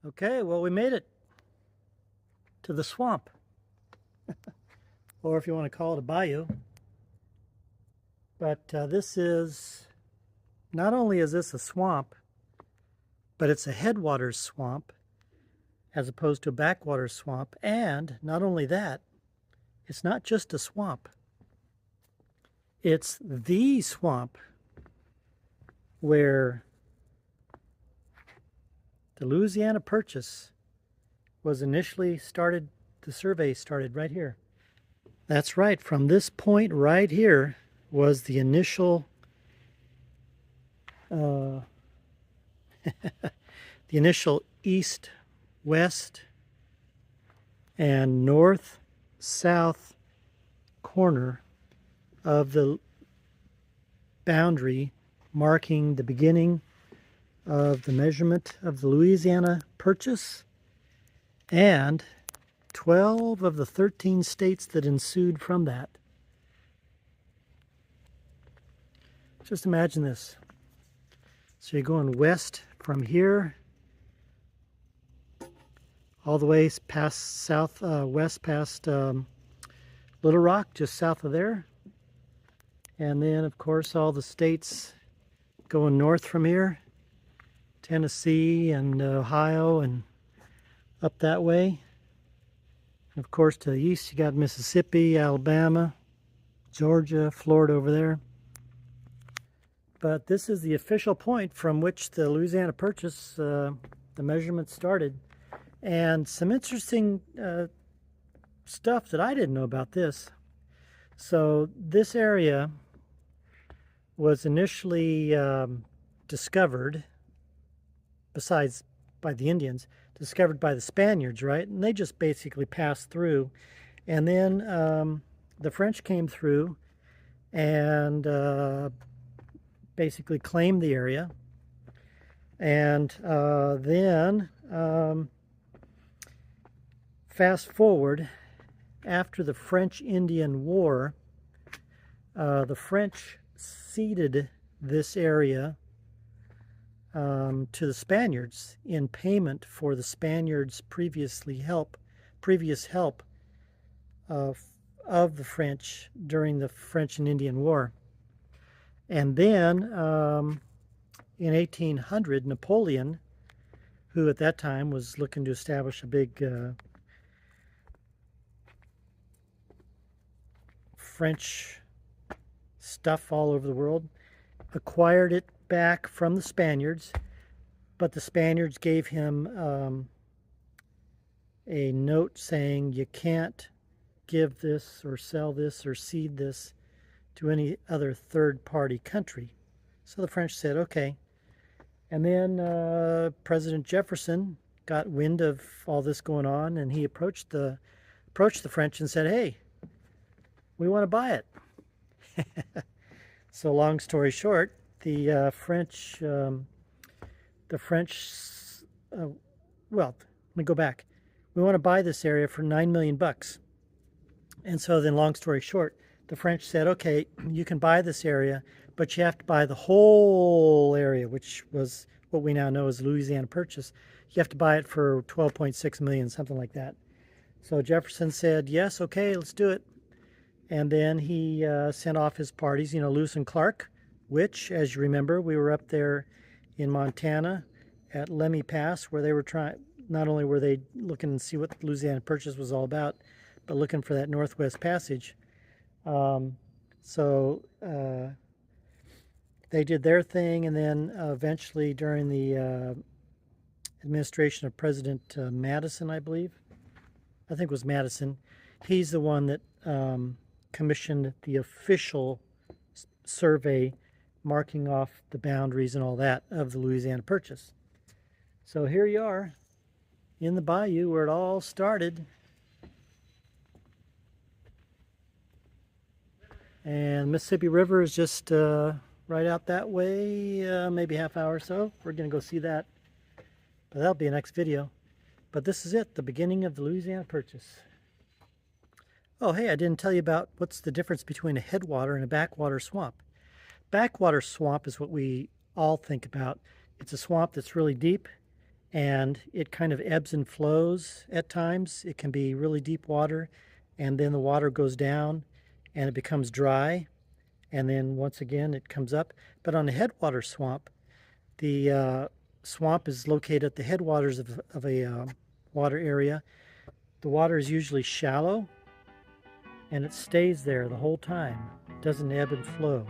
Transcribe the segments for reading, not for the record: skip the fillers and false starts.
Okay, well, we made it to the swamp, or if you want to call it a bayou. But this is, not only is this a swamp, but it's a headwaters swamp as opposed to a backwater swamp. And not only that, it's not just a swamp. It's the swamp where the Louisiana Purchase was initially started. The survey started right here. That's right. From this point right here was the initial the initial east, west, and north, south corner of the boundary, marking the beginning of the measurement of the Louisiana Purchase and 12 of the 13 states that ensued from that. Just imagine this. So you're going west from here all the way past west past Little Rock, just south of there. And then, of course, all the states going north from here, Tennessee and Ohio and up that way. And of course, to the east, you got Mississippi, Alabama, Georgia, Florida over there. But this is the official point from which the Louisiana Purchase, the measurement started. And some interesting stuff that I didn't know about this. So this area was initially discovered, besides by the Indians, discovered by the Spaniards, right? And they just basically passed through. And then the French came through and basically claimed the area. And then fast forward, after the French-Indian War, the French ceded this area to the Spaniards in payment for the Spaniards' previous help of the French during the French and Indian War. And then in 1800, Napoleon, who at that time was looking to establish a big French stuff all over the world, acquired it back from the Spaniards, but the Spaniards gave him a note saying you can't give this or sell this or cede this to any other third-party country. So the French said, okay. And then President Jefferson got wind of all this going on, and he approached the French and said, hey, we want to buy it. So long story short, the French, well, let me go back. We want to buy this area for $9 million. And so then, long story short, the French said, okay, you can buy this area, but you have to buy the whole area, which was what we now know as Louisiana Purchase. You have to buy it for $12.6 million, something like that. So Jefferson said, yes, okay, let's do it. And then he sent off his parties, Lewis and Clark, which, as you remember, we were up there in Montana at Lemmy Pass, where they were not only were they looking to see what the Louisiana Purchase was all about, but looking for that Northwest Passage. So they did their thing, and then eventually during the administration of President Madison, I think it was Madison, he's the one that commissioned the official survey marking off the boundaries and all that of the Louisiana Purchase. So here you are in the bayou where it all started. And Mississippi River is just right out that way, maybe half hour or so. We're going to go see that. But that'll be a next video. But this is it, the beginning of the Louisiana Purchase. Oh, hey, I didn't tell you about what's the difference between a headwater and a backwater swamp. Backwater swamp is what we all think about. It's a swamp that's really deep and it kind of ebbs and flows at times. It can be really deep water, and then the water goes down and it becomes dry, and then once again it comes up. But on a headwater swamp, the swamp is located at the headwaters of a water area. The water is usually shallow, and it stays there the whole time. It doesn't ebb and flow.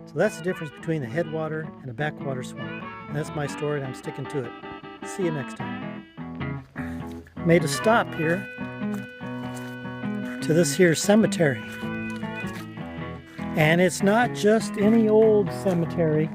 So that's the difference between the headwater and a backwater swamp. And that's my story, and I'm sticking to it. See you next time. Made a stop here to this here cemetery. And it's not just any old cemetery.